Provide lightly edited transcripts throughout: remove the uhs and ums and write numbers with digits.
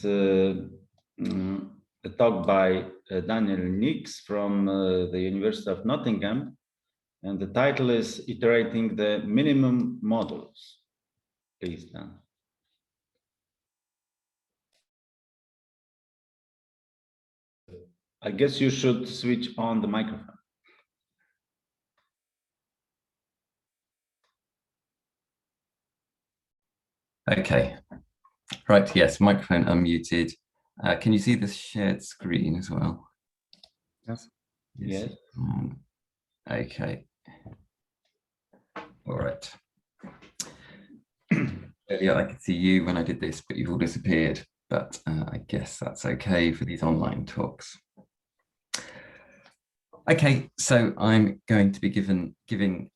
is a talk by Daniel Nix from the University of Nottingham, and the title is Iterating the Minimum Modulus. Please, Dan. I guess you should switch on the microphone. Okay, right, yes, microphone unmuted. Can you see the shared screen as well? Yes. Yes. Okay. All right. Earlier I could see you when I did this, but you've all disappeared. But I guess that's okay for these online talks. Okay, so I'm going to be giving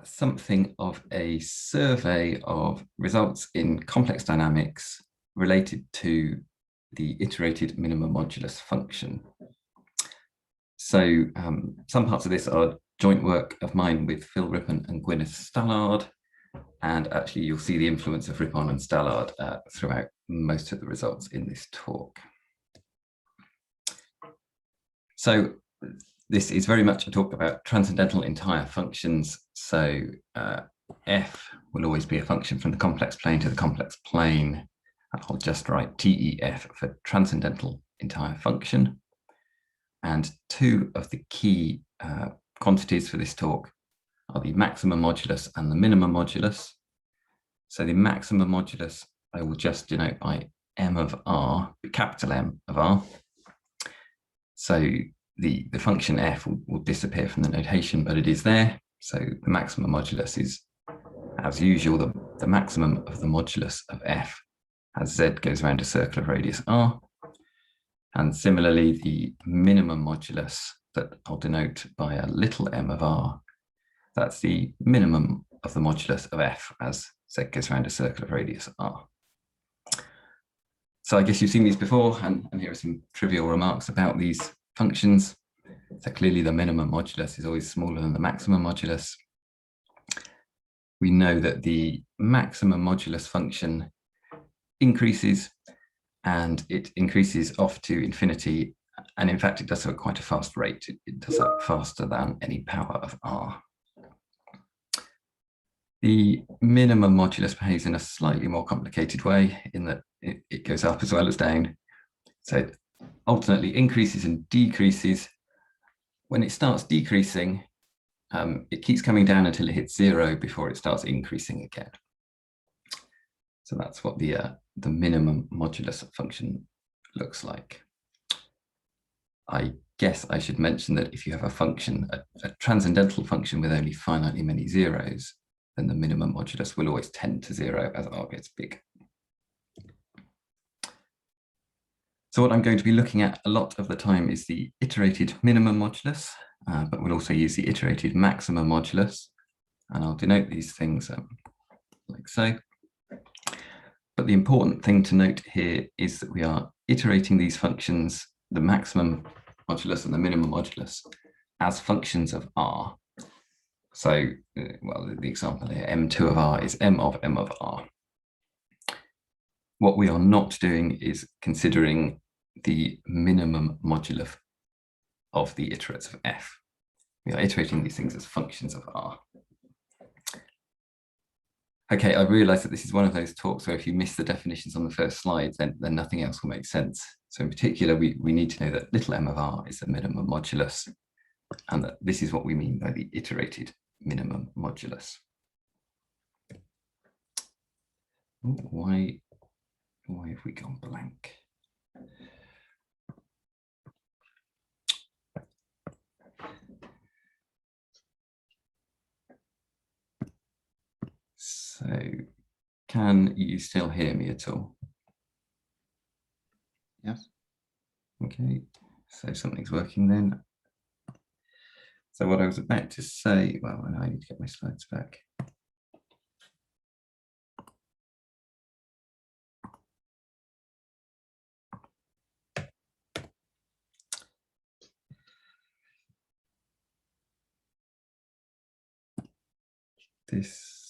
something of a survey of results in complex dynamics related to the iterated minimum modulus function. So some parts of this are joint work of mine with Phil Rippon and Gwyneth Stallard, and actually you'll see the influence of Rippon and Stallard throughout most of the results in this talk. So this is very much a talk about transcendental entire functions. So f will always be a function from the complex plane to the complex plane. And I'll just write TEF for transcendental entire function. And two of the key quantities for this talk are the maximum modulus and the minimum modulus. So the maximum modulus I will just denote by M of R, capital M of R. So the function f will disappear from the notation, but it is there. So the maximum modulus is, as usual, the maximum of the modulus of f as z goes around a circle of radius r. And similarly, the minimum modulus that I'll denote by a little m of r, that's the minimum of the modulus of f as z goes around a circle of radius r. So I guess you've seen these before, and here are some trivial remarks about these functions. So clearly the minimum modulus is always smaller than the maximum modulus. We know that the maximum modulus function increases, and it increases off to infinity. And in fact, it does so at quite a fast rate. It does that faster than any power of r. The minimum modulus behaves in a slightly more complicated way in that it goes up as well as down. So it alternately increases and decreases. When it starts decreasing, it keeps coming down until it hits 0 before it starts increasing again. So that's what the minimum modulus function looks like. I guess I should mention that if you have a function, a transcendental function with only finitely many zeros, then the minimum modulus will always tend to 0 as r gets big. So what I'm going to be looking at a lot of the time is the iterated minimum modulus, but we'll also use the iterated maximum modulus. And I'll denote these things like so. But the important thing to note here is that we are iterating these functions, the maximum modulus and the minimum modulus, as functions of r. So, well, the example here, m2 of r is m of r. What we are not doing is considering the minimum modulus of the iterates of f. We are iterating these things as functions of r. Okay, I realize that this is one of those talks where if you miss the definitions on the first slide, then nothing else will make sense. So in particular, we need to know that little m of r is the minimum modulus, and that this is what we mean by the iterated minimum modulus. Ooh, why have we gone blank? So, can you still hear me at all? Yes. Okay, so something's working then. So what I was about to say, well, I need to get my slides back. This,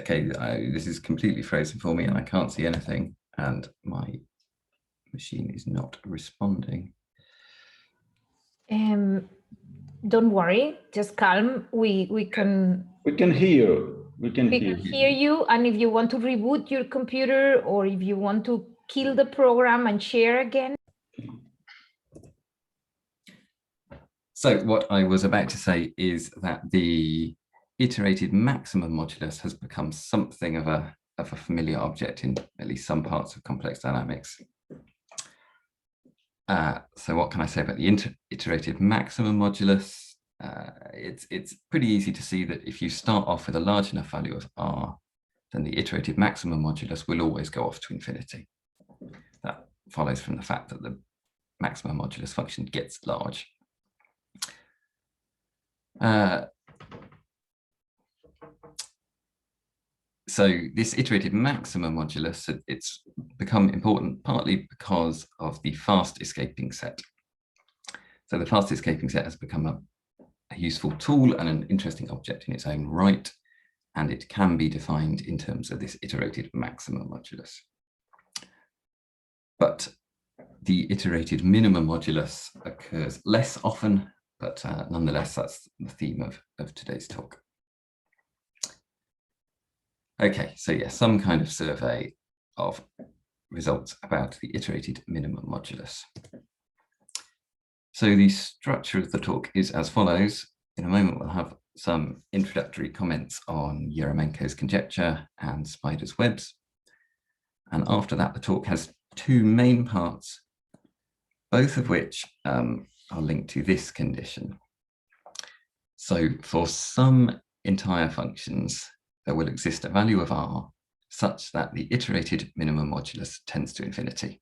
Okay, this is completely frozen for me and I can't see anything and my machine is not responding. Don't worry, just calm. We can hear. We can hear you. And if you want to reboot your computer or if you want to kill the program and share again. So what I was about to say is that the iterated maximum modulus has become something of a familiar object in at least some parts of complex dynamics. So what can I say about the iterated maximum modulus? It's pretty easy to see that if you start off with a large enough value of r, then the iterated maximum modulus will always go off to infinity. That follows from the fact that the maximum modulus function gets large. So this iterated maximum modulus, it's become important partly because of the fast escaping set. So the fast escaping set has become a useful tool and an interesting object in its own right, and it can be defined in terms of this iterated maximum modulus. But the iterated minimum modulus occurs less often, but nonetheless, that's the theme of today's talk. Okay, so yeah, some kind of survey of results about the iterated minimum modulus. So the structure of the talk is as follows. In a moment, we'll have some introductory comments on Yermomenko's conjecture and spiders' webs. And after that, the talk has two main parts, both of which are linked to this condition. So for some entire functions, there will exist a value of r such that the iterated minimum modulus tends to infinity.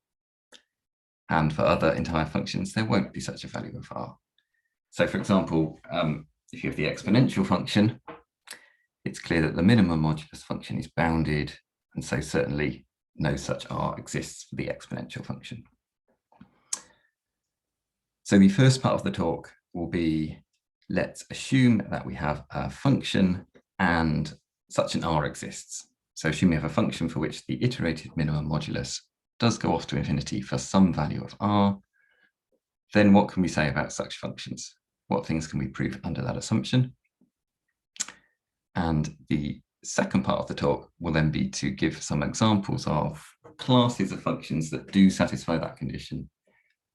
And for other entire functions, there won't be such a value of r. So for example, if you have the exponential function, it's clear that the minimum modulus function is bounded, and so certainly no such r exists for the exponential function. So the first part of the talk will be, let's assume that we have a function and such an r exists. So assume we have a function for which the iterated minimum modulus does go off to infinity for some value of r, then what can we say about such functions? What things can we prove under that assumption? And the second part of the talk will then be to give some examples of classes of functions that do satisfy that condition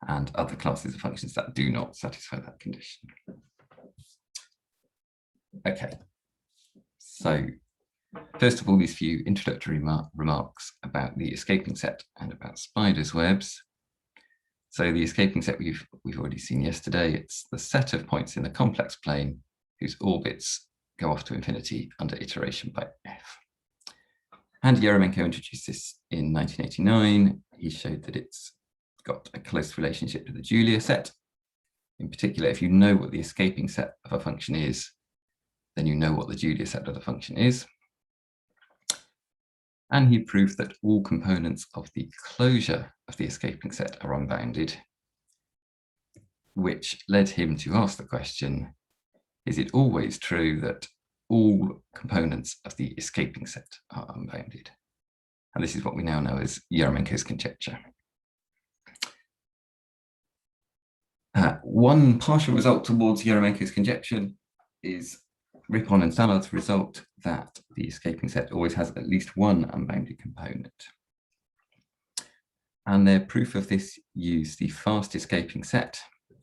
and other classes of functions that do not satisfy that condition. Okay, so first of all, these few introductory remarks about the escaping set and about spiders' webs. So the escaping set we've already seen yesterday. It's the set of points in the complex plane whose orbits go off to infinity under iteration by f. And Yermomenko introduced this in 1989. He showed that it's got a close relationship to the Julia set. In particular, if you know what the escaping set of a function is, then you know what the Julia set of the function is. And he proved that all components of the closure of the escaping set are unbounded, which led him to ask the question, is it always true that all components of the escaping set are unbounded? And this is what we now know as Yermomenko's conjecture. One partial result towards Yermomenko's conjecture is Rippon and Sallard's result that the escaping set always has at least one unbounded component. And their proof of this used the fast escaping set.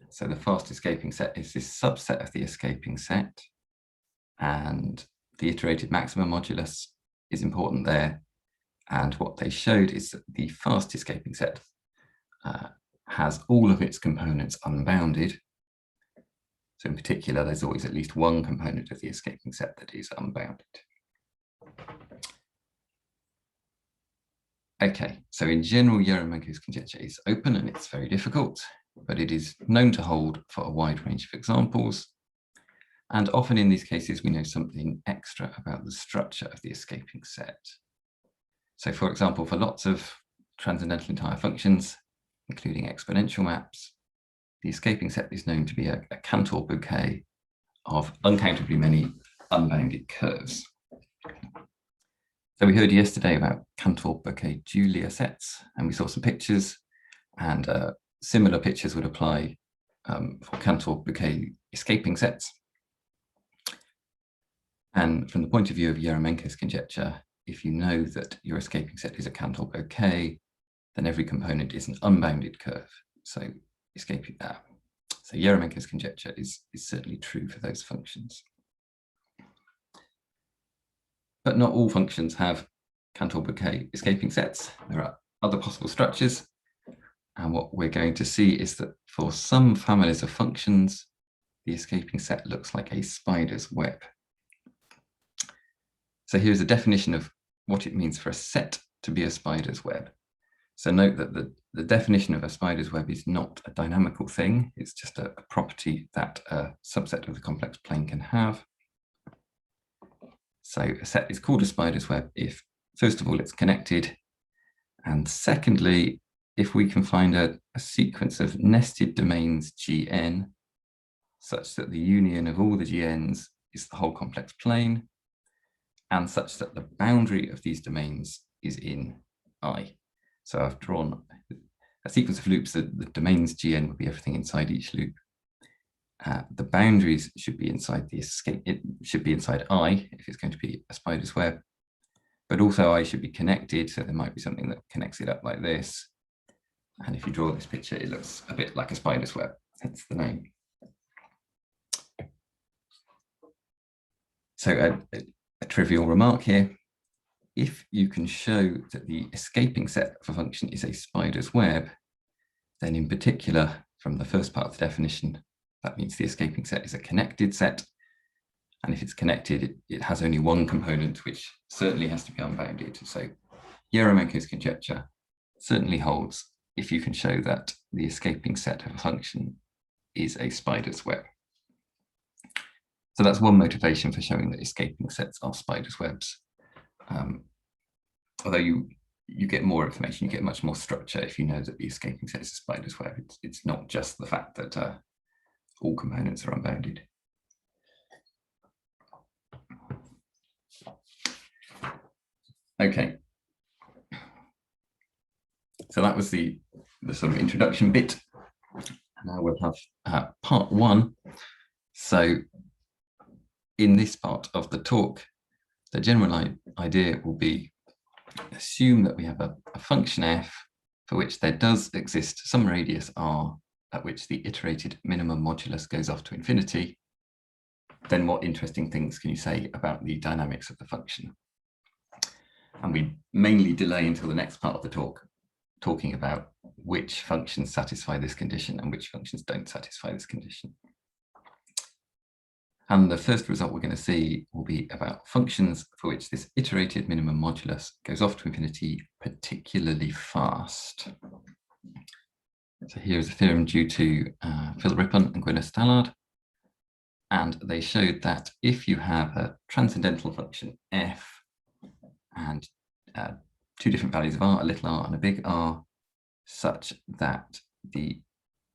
So the fast escaping set is this subset of the escaping set, and the iterated maximum modulus is important there. And what they showed is that the fast escaping set has all of its components unbounded. So in particular, there's always at least one component of the escaping set that is unbounded. Okay, so in general, Yermomenko's conjecture is open and it's very difficult, but it is known to hold for a wide range of examples. And often in these cases, we know something extra about the structure of the escaping set. So for example, for lots of transcendental entire functions, including exponential maps, the escaping set is known to be a Cantor bouquet of uncountably many unbounded curves. So we heard yesterday about Cantor-Bouquet-Julia sets, and we saw some pictures, and similar pictures would apply for Cantor-Bouquet escaping sets. And from the point of view of Eremenko's conjecture, if you know that your escaping set is a Cantor-Bouquet, then every component is an unbounded curve. So escaping that. So Eremenko's conjecture is certainly true for those functions. But not all functions have Cantor-Bouquet escaping sets. There are other possible structures. And what we're going to see is that for some families of functions, the escaping set looks like a spider's web. So here's a definition of what it means for a set to be a spider's web. So note that the definition of a spider's web is not a dynamical thing. It's just a property that a subset of the complex plane can have. So a set is called a spider's web if, first of all, it's connected. And secondly, if we can find a sequence of nested domains Gn, such that the union of all the Gns is the whole complex plane, and such that the boundary of these domains is in I. So I've drawn a sequence of loops that the domains Gn would be everything inside each loop. The boundaries should be inside the escape. It should be inside I if it's going to be a spider's web, but also I should be connected. So there might be something that connects it up like this. And if you draw this picture, it looks a bit like a spider's web. That's the name. So a trivial remark here. If you can show that the escaping set of a function is a spider's web, then in particular, from the first part of the definition, that means the escaping set is a connected set. And if it's connected, it has only one component, which certainly has to be unbounded. So Eremenko's conjecture certainly holds if you can show that the escaping set of a function is a spider's web. So that's one motivation for showing that escaping sets are spider's webs. Although you get more information, you get much more structure if you know that the escaping set is a spider's web. It's not just the fact that all components are unbounded. Okay. So that was the sort of introduction bit. Now we'll have part one. So in this part of the talk, the general idea will be assume that we have a function f for which there does exist some radius r at which the iterated minimum modulus goes off to infinity. Then what interesting things can you say about the dynamics of the function? And we mainly delay until the next part of the talk, talking about which functions satisfy this condition and which functions don't satisfy this condition. And the first result we're going to see will be about functions for which this iterated minimum modulus goes off to infinity particularly fast. So here's a theorem due to Phil Rippon and Gwyneth Stallard. And they showed that if you have a transcendental function f and two different values of r, a little r and a big R, such that the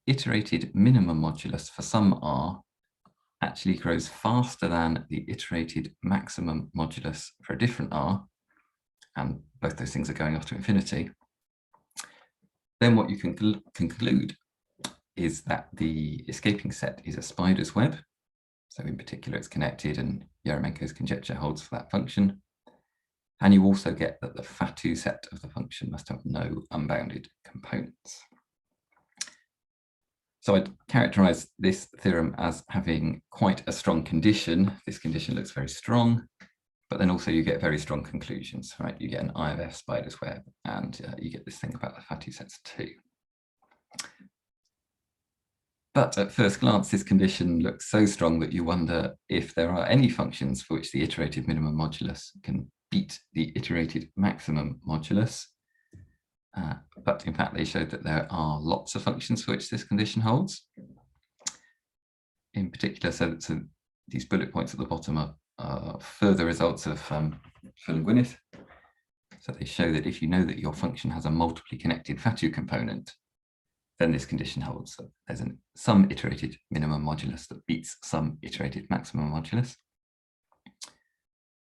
iterated minimum modulus for some r actually grows faster than the iterated maximum modulus for a different r, and both those things are going off to infinity, then what you can conclude is that the escaping set is a spider's web. So in particular, it's connected, and Eremenko's conjecture holds for that function. And you also get that the Fatou set of the function must have no unbounded components. So I'd characterize this theorem as having quite a strong condition. This condition looks very strong, but then also you get very strong conclusions, right? You get an I of F spider's web, and you get this thing about the Fatou sets too. But at first glance, this condition looks so strong that you wonder if there are any functions for which the iterated minimum modulus can beat the iterated maximum modulus. But in fact, they showed that there are lots of functions for which this condition holds. In particular, so these bullet points at the bottom are further results of Phil and Gwyneth. So they show that if you know that your function has a multiply connected Fatou component, then this condition holds that there's some iterated minimum modulus that beats some iterated maximum modulus.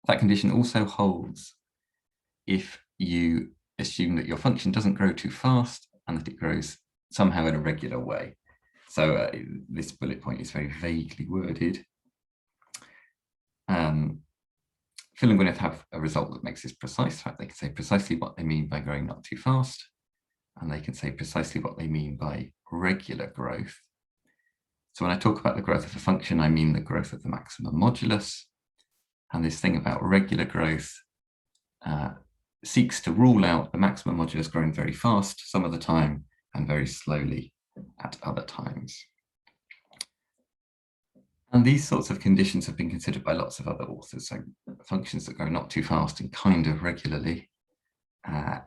That condition also holds if you assume that your function doesn't grow too fast and that it grows somehow in a regular way. So this bullet point is very vaguely worded. Phil and Gwyneth have a result that makes this precise. In fact, they can say precisely what they mean by growing not too fast, and they can say precisely what they mean by regular growth. So when I talk about the growth of a function, I mean the growth of the maximum modulus. And this thing about regular growth seeks to rule out the maximum modulus growing very fast some of the time and very slowly at other times. And these sorts of conditions have been considered by lots of other authors, so functions that grow not too fast and kind of regularly. And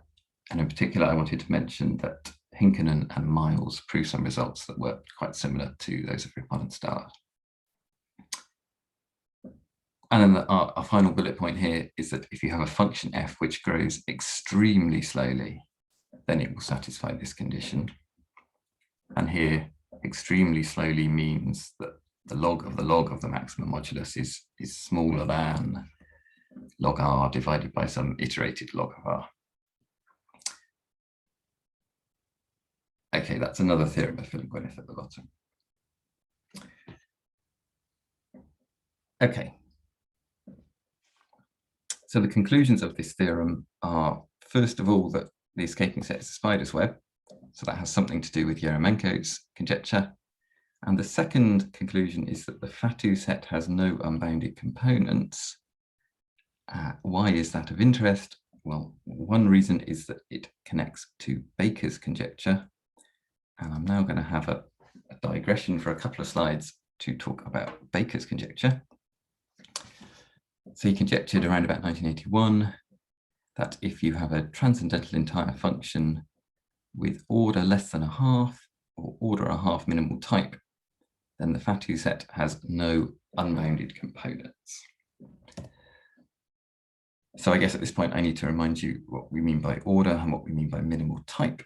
in particular, I wanted to mention that Hinkinen and Miles proved some results that were quite similar to those of Rippon and Starr. And then our final bullet point here is that if you have a function f which grows extremely slowly, then it will satisfy this condition. And here, extremely slowly means that the log of the maximum modulus is smaller than log r divided by some iterated log of r. Okay, that's another theorem of Phil and Gwyneth at the bottom. Okay. So the conclusions of this theorem are, first of all, that the escaping set is a spider's web. So that has something to do with Yermomenko's conjecture. And the second conclusion is that the Fatou set has no unbounded components. Why is that of interest? Well, one reason is that it connects to Baker's conjecture. And I'm now going to have a digression for a couple of slides to talk about Baker's conjecture. So he conjectured around about 1981 that if you have a transcendental entire function with order less than a half or order a half minimal type, then the Fatou set has no unbounded components. So I guess at this point I need to remind you what we mean by order and what we mean by minimal type.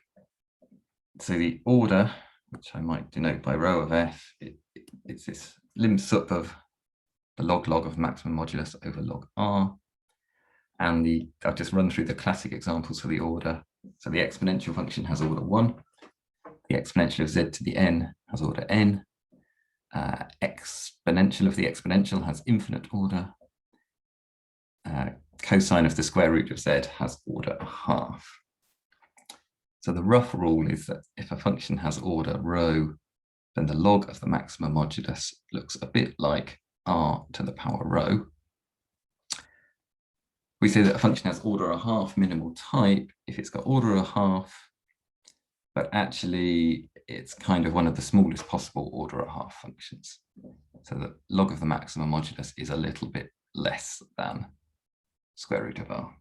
So the order, which I might denote by rho of f, it's this lim sup of the log of maximum modulus over log r. And I'll just run through the classic examples for the order. So the exponential function has order 1. The exponential of z to the n has order n. Exponential of the exponential has infinite order. Cosine of the square root of z has order a half. So the rough rule is that if a function has order rho, then the log of the maximum modulus looks a bit like r to the power rho. We say that a function has order a half minimal type if it's got order a half, but actually it's kind of one of the smallest possible order a half functions. So the log of the maximum modulus is a little bit less than square root of r.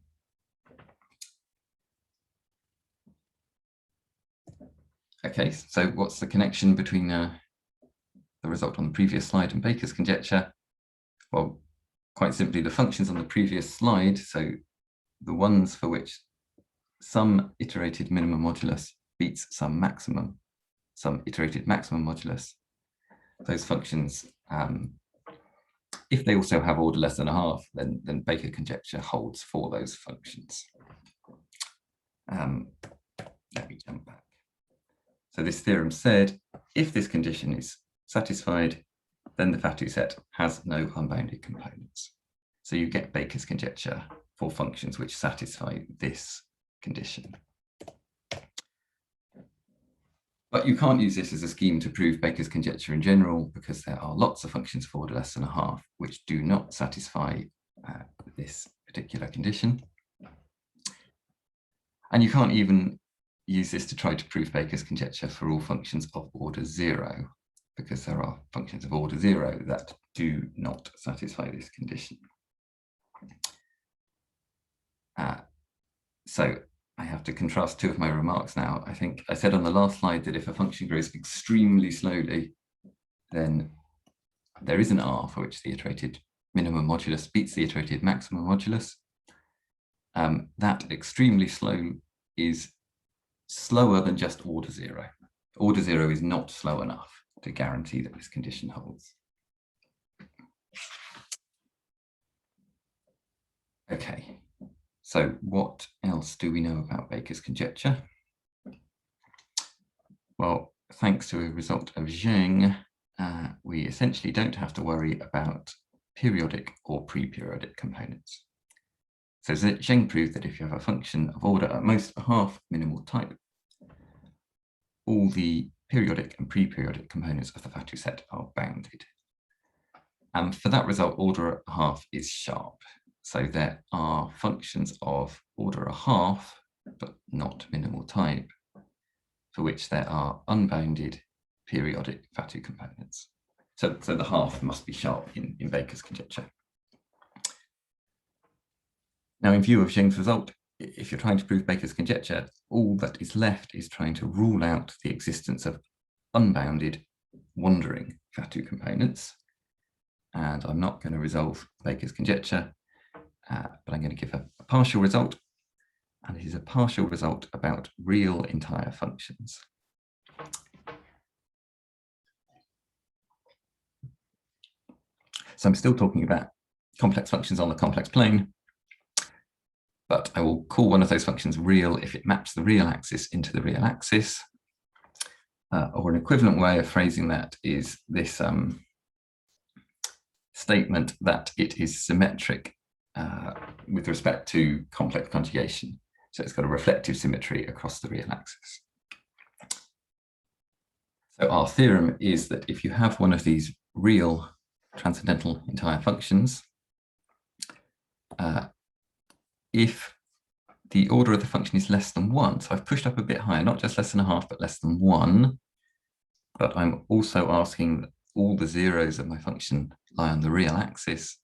Okay, so what's the connection between the result on the previous slide and Baker's conjecture? Well, quite simply, the functions on the previous slide, so the ones for which some iterated minimum modulus beats some iterated maximum modulus, those functions, if they also have order less than a half, then Baker conjecture holds for those functions. Let me jump back. So this theorem said, if this condition is satisfied, then the Fatou set has no unbounded components. So you get Baker's conjecture for functions which satisfy this condition. But you can't use this as a scheme to prove Baker's conjecture in general, because there are lots of functions for order less than a half which do not satisfy this particular condition. And you can't even use this to try to prove Baker's conjecture for all functions of order 0, because there are functions of order 0 that do not satisfy this condition. So I have to contrast two of my remarks now. I think I said on the last slide that if a function grows extremely slowly, then there is an r for which the iterated minimum modulus beats the iterated maximum modulus. That extremely slow is slower than just order 0. Order 0 is not slow enough to guarantee that this condition holds. Okay, So what else do we know about Baker's conjecture? Well, thanks to a result of Zhangs, we essentially don't have to worry about periodic or pre-periodic components. So Zhangs proved that if you have a function of order at most a half minimal type, all the periodic and pre-periodic components of the Fatou set are bounded. And for that result, order a half is sharp. So there are functions of order a half, but not minimal type, for which there are unbounded periodic Fatou components. So the half must be sharp in Baker's conjecture. Now, in view of Zhangs' result, if you're trying to prove Baker's conjecture, all that is left is trying to rule out the existence of unbounded wandering Fatou components. And I'm not going to resolve Baker's conjecture, but I'm going to give a partial result. And it is a partial result about real entire functions. So I'm still talking about complex functions on the complex plane, but I will call one of those functions real if it maps the real axis into the real axis. Or an equivalent way of phrasing that is this statement that it is symmetric with respect to complex conjugation. So it's got a reflective symmetry across the real axis. So our theorem is that if you have one of these real transcendental entire functions, if the order of the function is less than 1, so I've pushed up a bit higher, not just less than a half, but less than 1, but I'm also asking that all the zeros of my function lie on the real axis,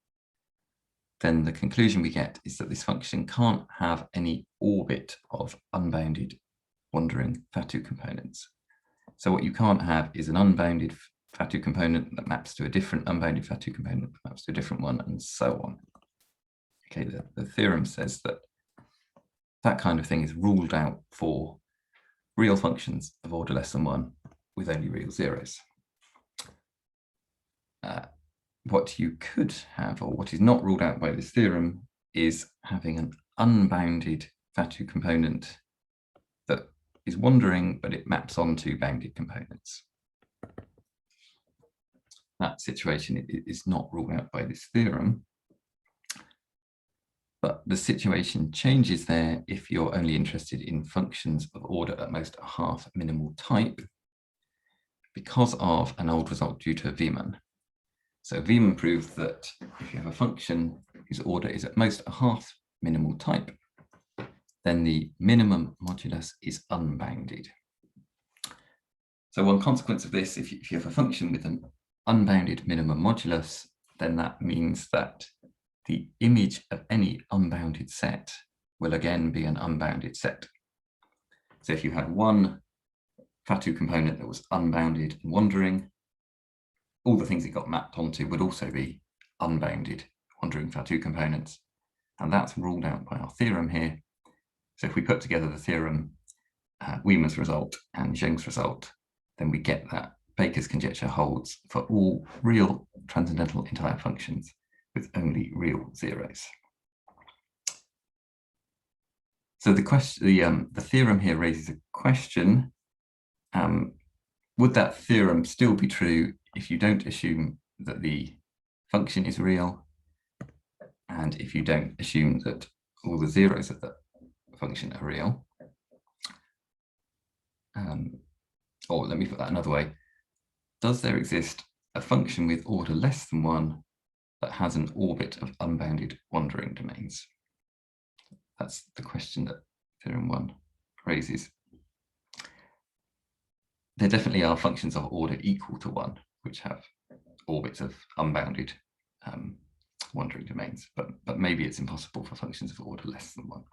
then the conclusion we get is that this function can't have any orbit of unbounded wandering Fatou components. So what you can't have is an unbounded Fatou component that maps to a different unbounded Fatou component that maps to a different one, and so on. Okay, the theorem says that that kind of thing is ruled out for real functions of order less than 1 with only real zeros. What you could have, or what is not ruled out by this theorem, is having an unbounded Fatou component that is wandering, but it maps onto bounded components. That situation is not ruled out by this theorem, but the situation changes there if you're only interested in functions of order at most a half minimal type because of an old result due to Wiemann. So Wiemann proved that if you have a function whose order is at most a half minimal type, then the minimum modulus is unbounded. So one consequence of this, if you have a function with an unbounded minimum modulus, then that means that the image of any unbounded set will again be an unbounded set. So if you had one Fatou component that was unbounded and wandering, all the things it got mapped onto would also be unbounded wandering Fatou components. And that's ruled out by our theorem here. So if we put together the theorem, Wiemann's result and Zhangs' result, then we get that Baker's conjecture holds for all real transcendental entire functions with only real zeros. So the theorem here raises a question. Would that theorem still be true if you don't assume that the function is real, and if you don't assume that all the zeros of the function are real? Or let me put that another way. Does there exist a function with order less than 1 that has an orbit of unbounded wandering domains? That's the question that theorem 1 raises. There definitely are functions of order equal to 1 which have orbits of unbounded wandering domains, but maybe it's impossible for functions of order less than 1.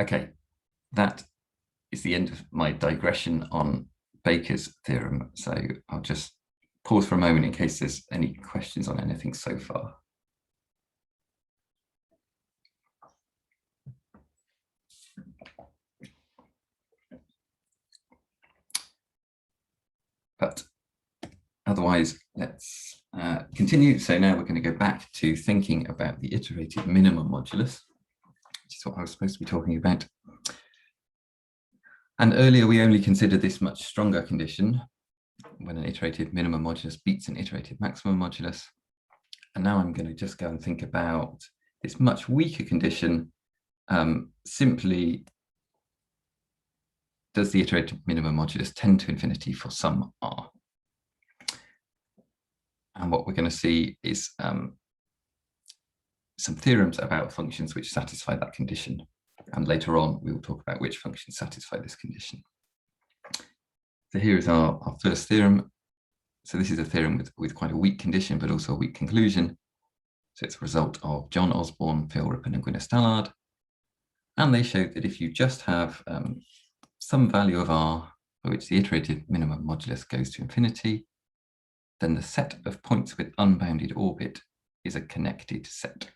Okay, that is the end of my digression on Baker's theorem. So I'll just pause for a moment in case there's any questions on anything so far. But otherwise, let's continue. So now we're going to go back to thinking about the iterated minimum modulus, which is what I was supposed to be talking about. And earlier we only considered this much stronger condition when an iterated minimum modulus beats an iterated maximum modulus. And now I'm going to just go and think about this much weaker condition. Simply, does the iterated minimum modulus tend to infinity for some r? And what we're going to see is some theorems about functions which satisfy that condition. And later on, we will talk about which functions satisfy this condition. So here is our first theorem. So this is a theorem with quite a weak condition, but also a weak conclusion. So it's a result of John Osborne, Phil Rippon, and Gwyneth Stallard. And they showed that if you just have some value of r for which the iterated minimum modulus goes to infinity, then the set of points with unbounded orbit is a connected set.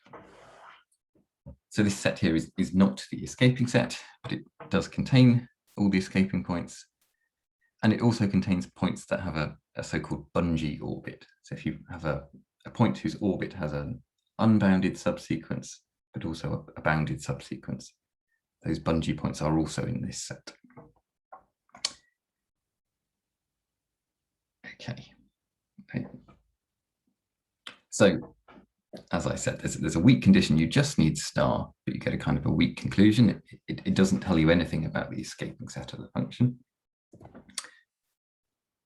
So this set here is not the escaping set, but it does contain all the escaping points. And it also contains points that have a so-called bungee orbit. So if you have a point whose orbit has an unbounded subsequence, but also a bounded subsequence, those bungee points are also in this set. Okay. So, as I said, there's a weak condition. You just need star, but you get a kind of a weak conclusion. It doesn't tell you anything about the escaping set of the function.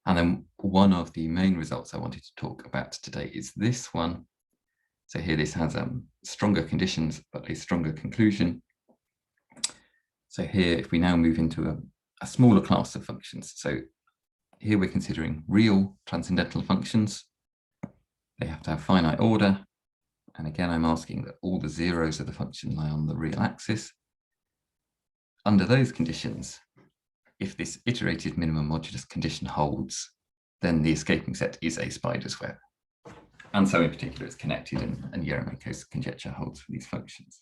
And then one of the main results I wanted to talk about today is this one. So here this has stronger conditions, but a stronger conclusion. So here, if we now move into a smaller class of functions. So here we're considering real transcendental functions. They have to have finite order. And again, I'm asking that all the zeros of the function lie on the real axis. Under those conditions, if this iterated minimum modulus condition holds, then the escaping set is a spider's web. And so in particular, it's connected, and Yeremenko's conjecture holds for these functions.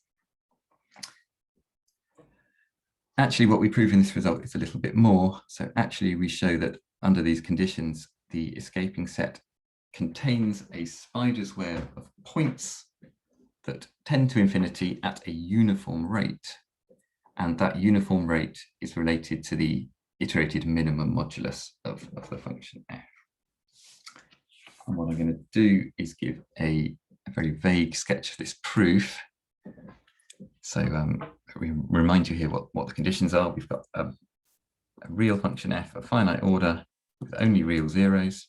Actually, what we prove in this result is a little bit more. So actually, we show that under these conditions, the escaping set contains a spider's web of points that tend to infinity at a uniform rate. And that uniform rate is related to the iterated minimum modulus of the function f. And what I'm going to do is give a very vague sketch of this proof. So we remind you here what the conditions are. We've got a real function f of finite order with only real zeros.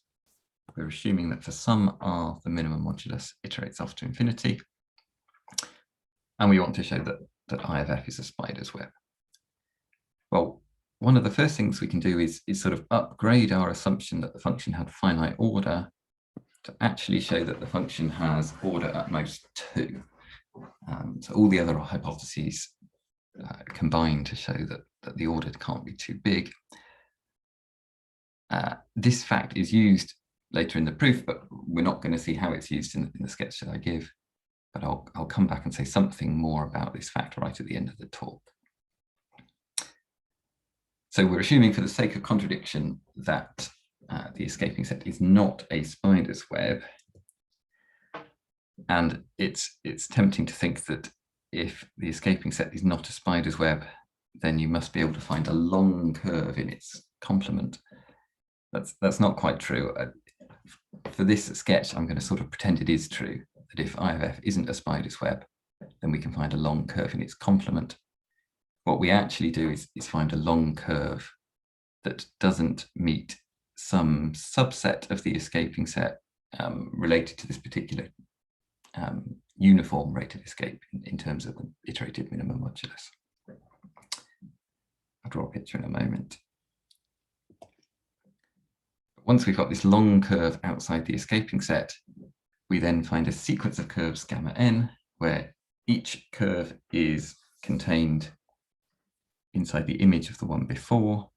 We're assuming that for some r, the minimum modulus iterates off to infinity. And we want to show that I of f is a spider's web. Well, one of the first things we can do is sort of upgrade our assumption that the function had finite order to actually show that the function has order at most 2. So all the other hypotheses combine to show that the order can't be too big. This fact is used later in the proof, but we're not going to see how it's used in the sketch that I give. But I'll come back and say something more about this fact right at the end of the talk. So we're assuming, for the sake of contradiction, that the escaping set is not a spider's web. And it's tempting to think that if the escaping set is not a spider's web, then you must be able to find a long curve in its complement. That's not quite true. For this sketch, I'm going to sort of pretend it is true, that if I of f isn't a spider's web, then we can find a long curve in its complement. What we actually do is find a long curve that doesn't meet some subset of the escaping set related to this particular uniform rate of escape in terms of the iterated minimum modulus. I'll draw a picture in a moment. Once we've got this long curve outside the escaping set, we then find a sequence of curves gamma n, where each curve is contained inside the image of the one before.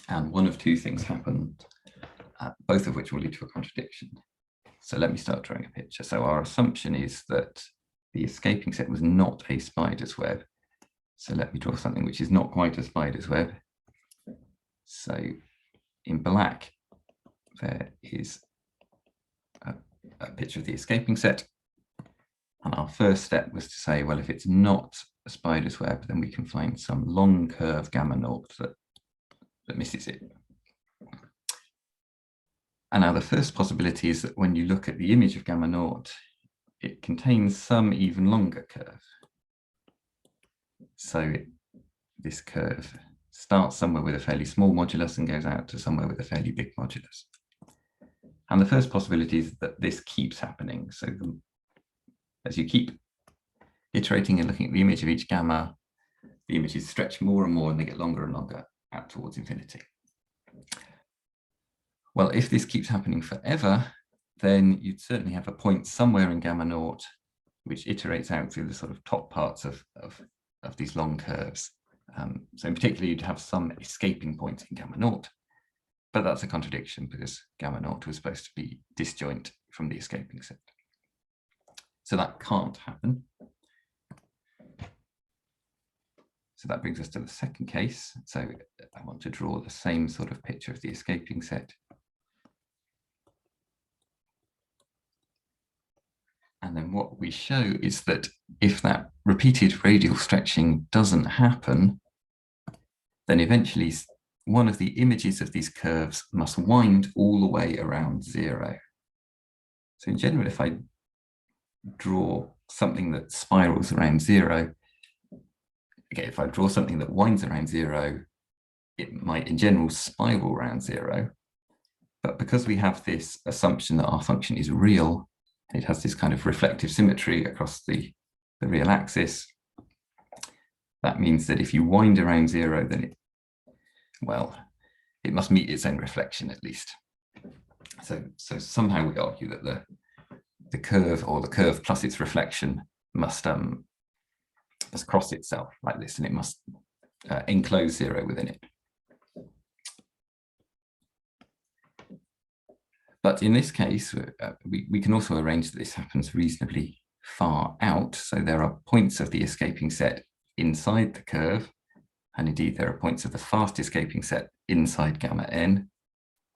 And one of two things happen, both of which will lead to a contradiction. So let me start drawing a picture. So our assumption is that the escaping set was not a spider's web. So let me draw something which is not quite a spider's web. So in black, there is a picture of the escaping set. And our first step was to say, well, if it's not a spider's web, then we can find some long curve gamma naught that misses it. And now the first possibility is that when you look at the image of gamma naught, it contains some even longer curve. So this curve starts somewhere with a fairly small modulus and goes out to somewhere with a fairly big modulus. And the first possibility is that this keeps happening. So as you keep iterating and looking at the image of each gamma, the images stretch more and more and they get longer and longer out towards infinity. Well, if this keeps happening forever, then you'd certainly have a point somewhere in gamma naught which iterates out through the sort of top parts of these long curves. So in particular, you'd have some escaping point in gamma naught, but that's a contradiction because gamma naught was supposed to be disjoint from the escaping set. So that can't happen. So that brings us to the second case. So I want to draw the same sort of picture of the escaping set. And then what we show is that if that repeated radial stretching doesn't happen, then eventually one of the images of these curves must wind all the way around 0. So in general, if I draw something that spirals around 0, okay, if I draw something that winds around 0, it might in general spiral around 0. But because we have this assumption that our function is real, it has this kind of reflective symmetry across the real axis. That means that if you wind around 0, then it must meet its own reflection at least. So somehow we argue that the curve or the curve plus its reflection must cross itself like this, and it must enclose 0 within it. But in this case, we can also arrange that this happens reasonably far out. So there are points of the escaping set inside the curve, and indeed there are points of the fast escaping set inside gamma n,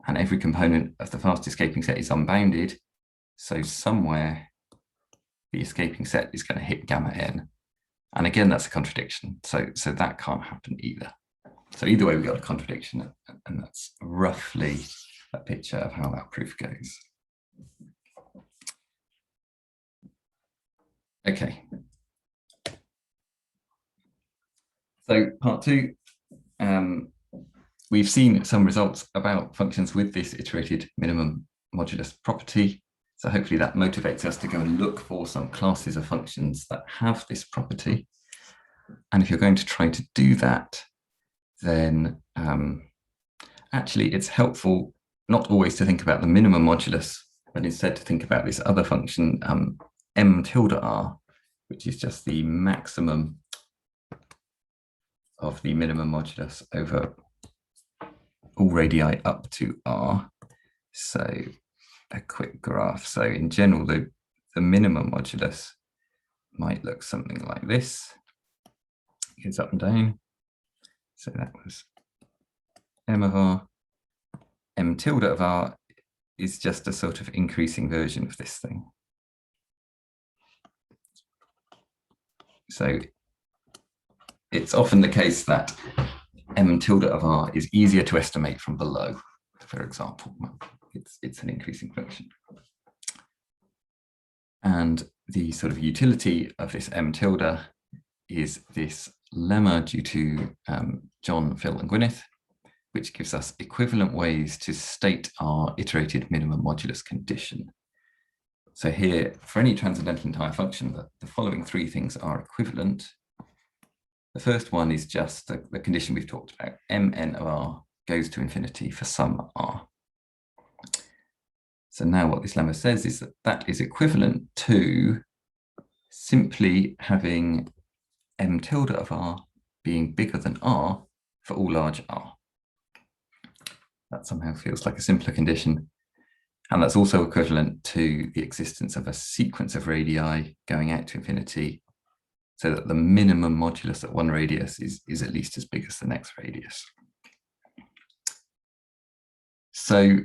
and every component of the fast escaping set is unbounded. So somewhere the escaping set is going to hit gamma n. And again, that's a contradiction. So that can't happen either. So either way, we've got a contradiction, and that's roughly a picture of how that proof goes. Okay. So part 2, we've seen some results about functions with this iterated minimum modulus property. So hopefully that motivates us to go and look for some classes of functions that have this property. And if you're going to try to do that, then actually it's helpful not always to think about the minimum modulus, but instead to think about this other function, m tilde r, which is just the maximum of the minimum modulus over all radii up to r. So a quick graph. So in general, the minimum modulus might look something like this. It goes up and down. So that was m of r. M tilde of r is just a sort of increasing version of this thing. So it's often the case that m tilde of r is easier to estimate from below, for example. It's an increasing function. And the sort of utility of this m tilde is this lemma due to John, Phil, and Gwyneth, which gives us equivalent ways to state our iterated minimum modulus condition. So here, for any transcendental entire function, the following 3 things are equivalent. The first one is just the condition we've talked about. Mn of r goes to infinity for some r. So now what this lemma says is that that is equivalent to simply having m tilde of r being bigger than r for all large r. That somehow feels like a simpler condition. And that's also equivalent to the existence of a sequence of radii going out to infinity, so that the minimum modulus at one radius is at least as big as the next radius. So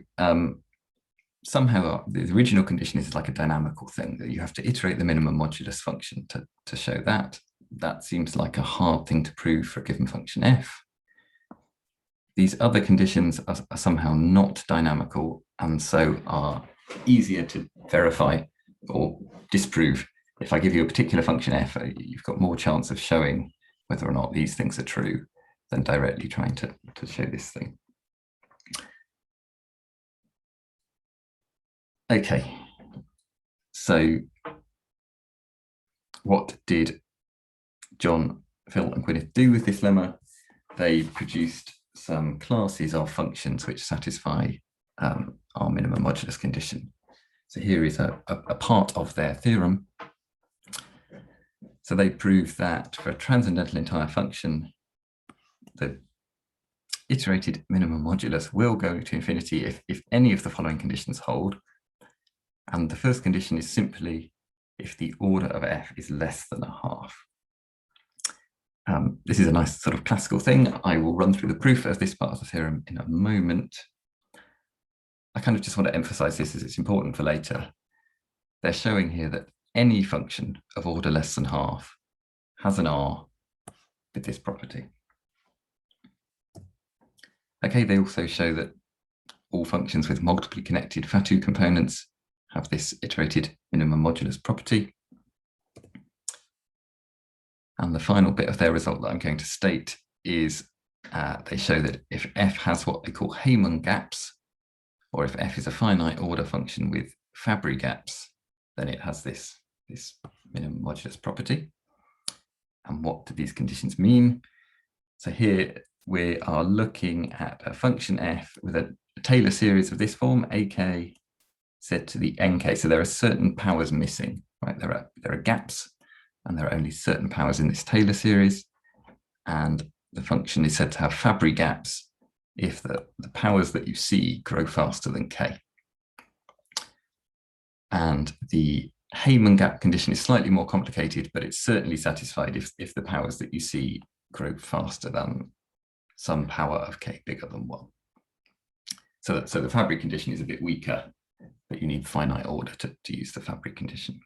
somehow the original condition is like a dynamical thing, that you have to iterate the minimum modulus function to show that. That seems like a hard thing to prove for a given function f. These other conditions are somehow not dynamical and so are easier to verify or disprove. If I give you a particular function f, you've got more chance of showing whether or not these things are true than directly trying to show this thing. Okay, so what did John, Phil and Gwyneth do with this lemma? They produced some classes of functions which satisfy our minimum modulus condition. So here is a part of their theorem. So they prove that for a transcendental entire function, the iterated minimum modulus will go to infinity if any of the following conditions hold. And the first condition is simply if the order of f is less than a half. This is a nice sort of classical thing. I will run through the proof of this part of the theorem in a moment. I kind of just want to emphasize this as it's important for later. They're showing here that any function of order less than half has an R with this property. Okay, they also show that all functions with multiply connected Fatou components have this iterated minimum modulus property. And the final bit of their result that I'm going to state is they show that if f has what they call Heyman gaps, or if f is a finite order function with Fabry gaps, then it has this minimum modulus property. And what do these conditions mean? So here we are looking at a function f with a Taylor series of this form, ak set to the nk. So there are certain powers missing, right? There are gaps, and there are only certain powers in this Taylor series. And the function is said to have Fabry gaps if the powers that you see grow faster than k. And the Heyman gap condition is slightly more complicated, but it's certainly satisfied if the powers that you see grow faster than some power of k bigger than 1. So the Fabry condition is a bit weaker, but you need finite order to use the Fabry condition.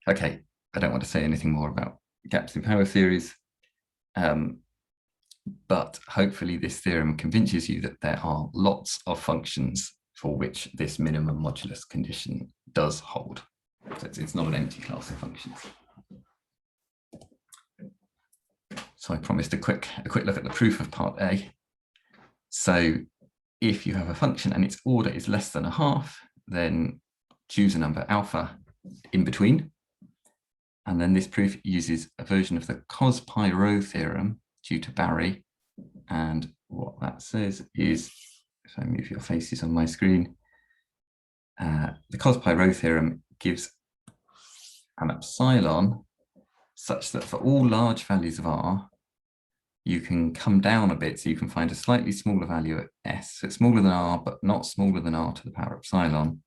Okay, I don't want to say anything more about gaps in power theories, but hopefully this theorem convinces you that there are lots of functions for which this minimum modulus condition does hold. So it's not an empty class of functions. So I promised a quick look at the proof of part A. So if you have a function and its order is less than a half, then choose a number alpha in between. And then this proof uses a version of the cos pi rho theorem due to Barry. And what that says is, if I move your faces on my screen, the cos pi rho theorem gives an epsilon such that for all large values of r, you can come down a bit, so you can find a slightly smaller value at s. So it's smaller than r, but not smaller than r to the power epsilon,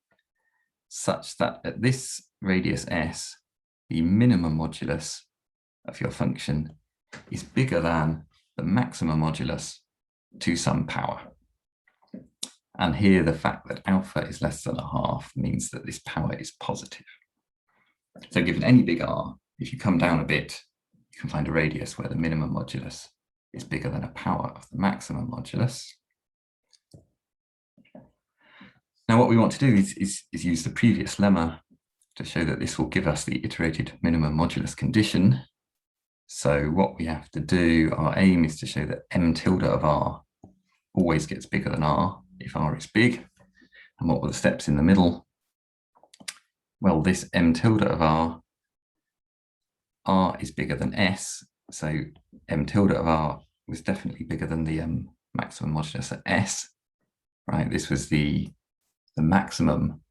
such that at this radius s, the minimum modulus of your function is bigger than the maximum modulus to some power. And here the fact that alpha is less than a half means that this power is positive. So given any big r, if you come down a bit, you can find a radius where the minimum modulus is bigger than a power of the maximum modulus. Now what we want to do is use the previous lemma to show that this will give us the iterated minimum modulus condition. So what we have to do, our aim is to show that m tilde of r always gets bigger than r if r is big. And what were the steps in the middle? Well, this m tilde of r is bigger than s, so m tilde of r was definitely bigger than the maximum modulus at s, right? This was the maximum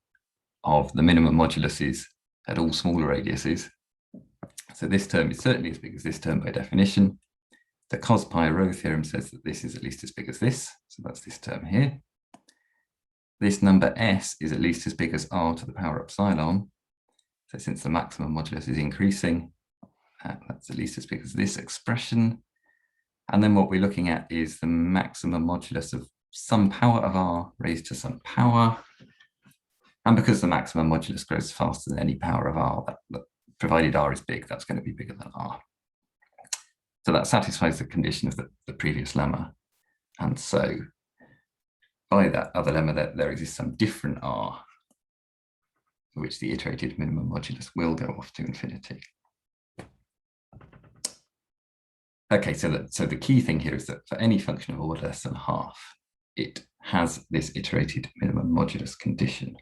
of the minimum moduluses at all smaller radiuses. So this term is certainly as big as this term by definition. The cos pi rho theorem says that this is at least as big as this, so that's this term here. This number s is at least as big as r to the power epsilon. So since the maximum modulus is increasing, that's at least as big as this expression. And then what we're looking at is the maximum modulus of some power of r raised to some power. And because the maximum modulus grows faster than any power of r, provided r is big, that's going to be bigger than r. So that satisfies the condition of the previous lemma. And so by that other lemma, that there exists some different r for which the iterated minimum modulus will go off to infinity. Okay, so the key thing here is that for any function of order less than half, it has this iterated minimum modulus condition.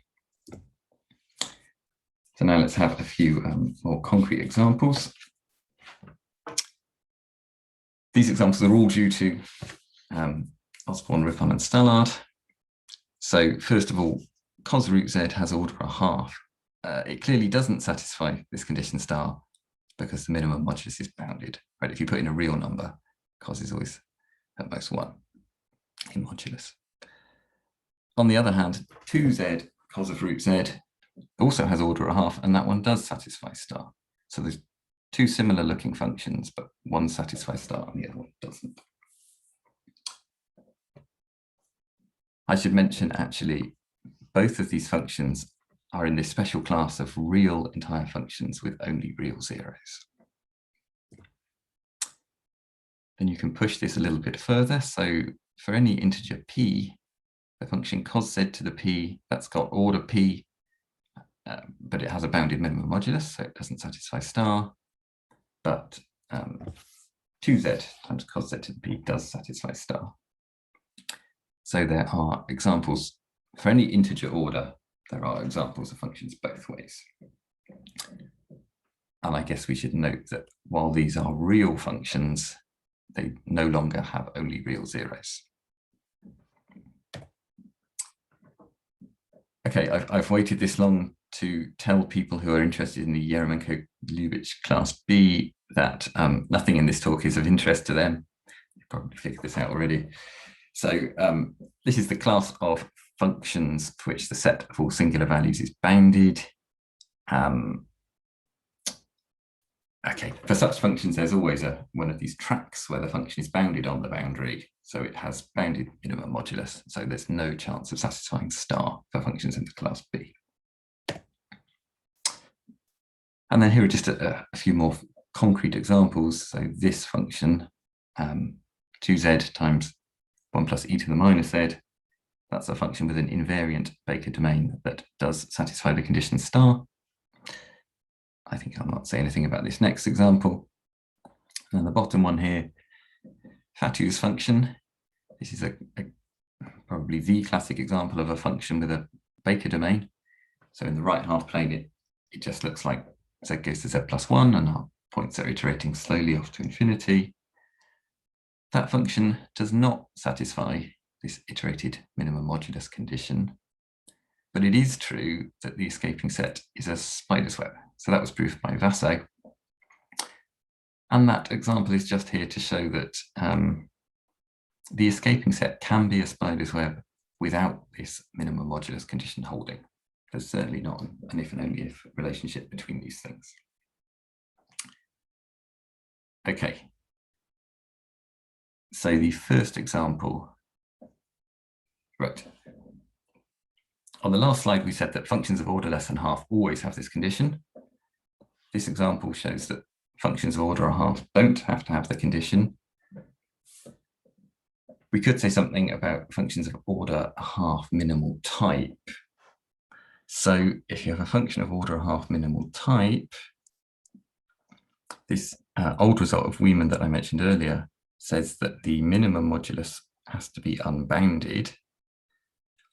So now let's have a few more concrete examples. These examples are all due to Osborne, Rippon, and Stallard. So first of all, cos root z has order a half. It clearly doesn't satisfy this condition star because the minimum modulus is bounded. Right? If you put in a real number, cos is always at most 1 in modulus. On the other hand, 2z cos of root z also has order a half, and that one does satisfy star. So there's two similar looking functions, but one satisfies star and the other one doesn't. I should mention actually, both of these functions are in this special class of real entire functions with only real zeros. Then you can push this a little bit further. So for any integer p, the function cos z to the p, that's got order p, but it has a bounded minimum modulus, so it doesn't satisfy star. But 2z times cos z to the p does satisfy star. So there are examples for any integer order. There are examples of functions both ways. And I guess we should note that while these are real functions, they no longer have only real zeros. Okay, I've waited this long to tell people who are interested in the Yeremenko-Lubitsch class B that nothing in this talk is of interest to them. You probably figured this out already. So this is the class of functions for which the set of all singular values is bounded. Okay, for such functions, there's always one of these tracks where the function is bounded on the boundary. So it has bounded minimum modulus. So there's no chance of satisfying star for functions in the class B. And then here are just a few more concrete examples. So this function, 2z times 1 plus e to the minus z, that's a function with an invariant Baker domain that does satisfy the condition star. I think I'll not say anything about this next example. And the bottom one here, Fatou's function. This is probably the classic example of a function with a Baker domain. So in the right half plane, it just looks like z goes to z plus 1, and our points are iterating slowly off to infinity. That function does not satisfy this iterated minimum modulus condition, but it is true that the escaping set is a spider's web. So that was proved by Fatou. And that example is just here to show that the escaping set can be a spider's web without this minimum modulus condition holding. There's certainly not an if and only if relationship between these things. Okay. So the first example, right. On the last slide, we said that functions of order less than half always have this condition. This example shows that functions of order a half don't have to have the condition. We could say something about functions of order a half minimal type. So if you have a function of order a half minimal type, this old result of Wieman that I mentioned earlier says that the minimum modulus has to be unbounded.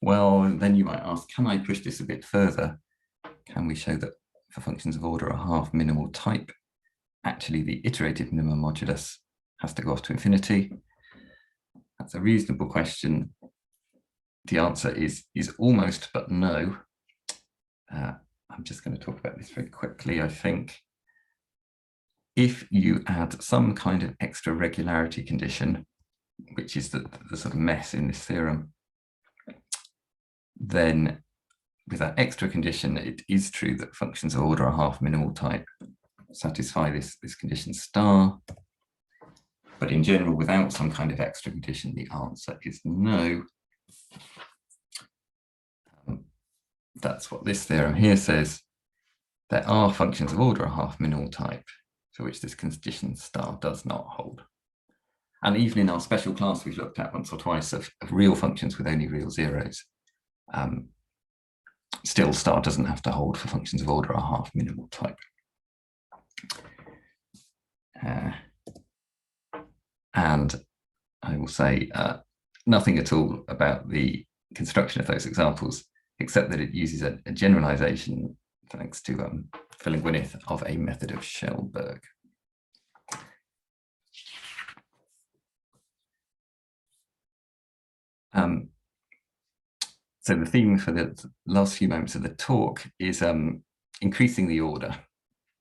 Well, then you might ask, can I push this a bit further? Can we show that for functions of order a half minimal type, actually the iterated minimum modulus has to go off to infinity? That's a reasonable question. The answer is almost, but no. I'm just going to talk about this very quickly. I think if you add some kind of extra regularity condition, which is the sort of mess in this theorem, then with that extra condition, it is true that functions of order a half minimal type satisfy this condition star. But in general, without some kind of extra condition, the answer is no. That's what this theorem here says. There are functions of order a half minimal type for which this condition star does not hold. And even in our special class we've looked at once or twice of real functions with only real zeros, still star doesn't have to hold for functions of order a half minimal type. And I will say nothing at all about the construction of those examples, except that it uses a generalization, thanks to Phil and Gwyneth, of a method of Schelberg. So the theme for the last few moments of the talk is increasing the order.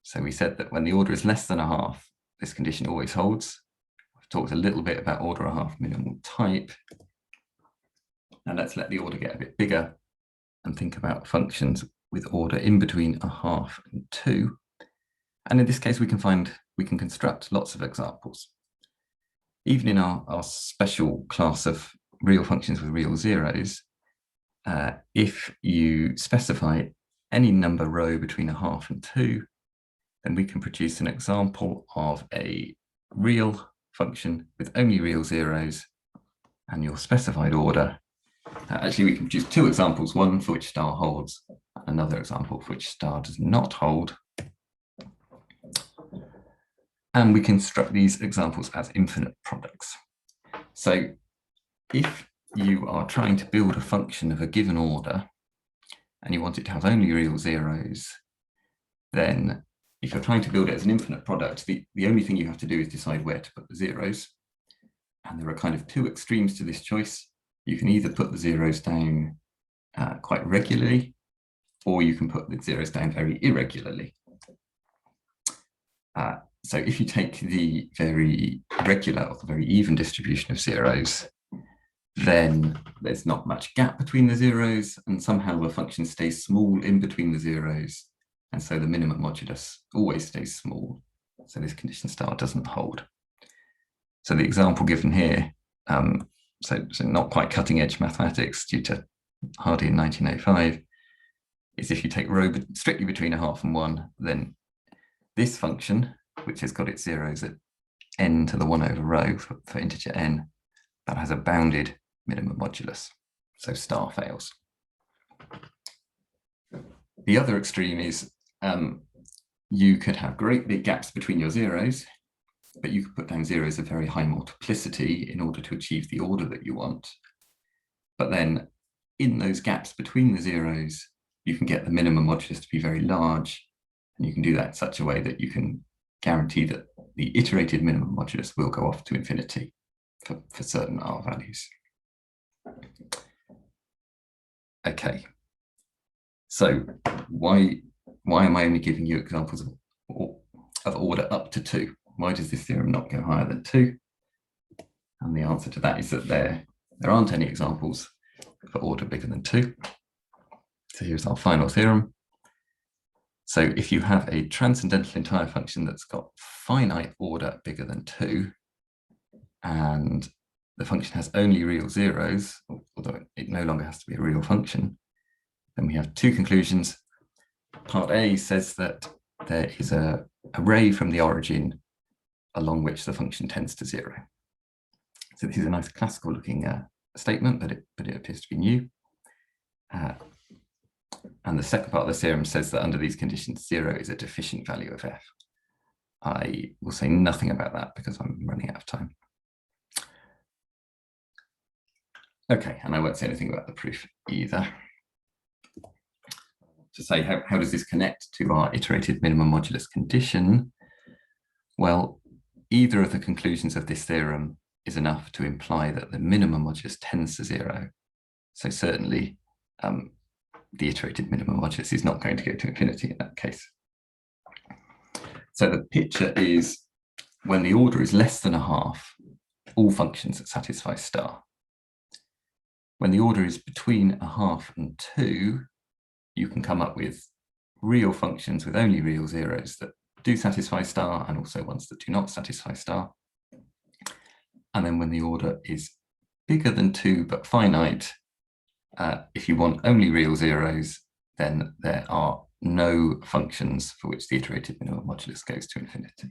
So we said that when the order is less than a half, this condition always holds. I've talked a little bit about order a half minimal type. Now let's let the order get a bit bigger and think about functions with order in between a half and 2. And in this case, we can construct lots of examples. Even in our special class of real functions with real zeros, if you specify any number row between a half and 2, then we can produce an example of a real function with only real zeros and your specified order. Actually, we can produce 2 examples, one for which star holds, another example for which star does not hold. And we construct these examples as infinite products. So if you are trying to build a function of a given order and you want it to have only real zeros, then if you're trying to build it as an infinite product, the only thing you have to do is decide where to put the zeros. And there are kind of 2 extremes to this choice. You can either put the zeros down quite regularly, or you can put the zeros down very irregularly. So if you take the very regular or the very even distribution of zeros, then there's not much gap between the zeros, and somehow the function stays small in between the zeros, and so the minimum modulus always stays small. So this condition star doesn't hold. So the example given here, so not quite cutting edge mathematics due to Hardy in 1905, is if you take row strictly between a half and 1, then this function, which has got its zeros at n to the 1 over row for integer n, that has a bounded minimum modulus, so star fails. The other extreme is you could have great big gaps between your zeros, but you could put down zeros of very high multiplicity in order to achieve the order that you want. But then in those gaps between the zeros, you can get the minimum modulus to be very large, and you can do that in such a way that you can guarantee that the iterated minimum modulus will go off to infinity for certain R values. Okay, so why am I only giving you examples of order up to 2? Why does this theorem not go higher than 2? And the answer to that is that there aren't any examples for order bigger than 2. So here's our final theorem. So if you have a transcendental entire function that's got finite order bigger than 2, and the function has only real zeros, although it no longer has to be a real function, then we have 2 conclusions. Part A says that there is a ray from the origin along which the function tends to 0. So this is a nice classical looking statement, but it appears to be new. And the second part of the theorem says that under these conditions, 0 is a deficient value of f. I will say nothing about that because I'm running out of time. Okay, and I won't say anything about the proof either. To say how does this connect to our iterated minimum modulus condition? Well, either of the conclusions of this theorem is enough to imply that the minimum modulus tends to 0. So certainly the iterated minimum modulus is not going to go to infinity in that case. So the picture is when the order is less than a half, all functions that satisfy star. When the order is between a half and 2, you can come up with real functions with only real zeros that do satisfy star, and also ones that do not satisfy star. And then when the order is bigger than 2 but finite, if you want only real zeros, then there are no functions for which the iterated minimum modulus goes to infinity.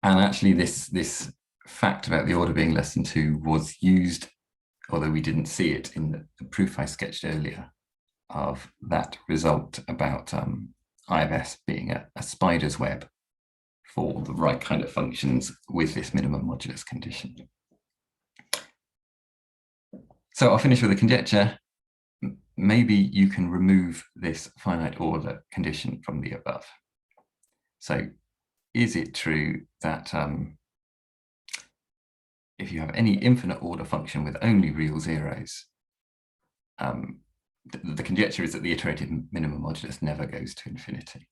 And actually this fact about the order being less than 2 was used, although we didn't see it in the proof I sketched earlier of that result about I of S being a spider's web for the right kind of functions with this minimum modulus condition. So I'll finish with a conjecture. Maybe you can remove this finite order condition from the above. So is it true that if you have any infinite order function with only real zeros, the conjecture is that the iterated minimum modulus never goes to infinity?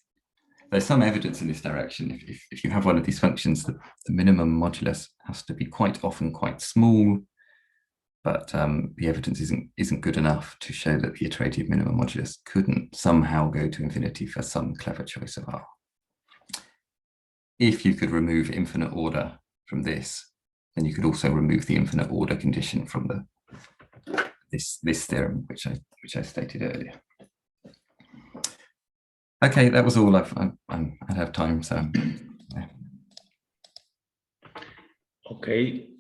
There's some evidence in this direction. If you have one of these functions, the minimum modulus has to be quite often quite small, but the evidence isn't good enough to show that the iterated minimum modulus couldn't somehow go to infinity for some clever choice of R. If you could remove infinite order from this, then you could also remove the infinite order condition from this theorem, which I stated earlier. Okay, that was all I have time. So, yeah. Okay.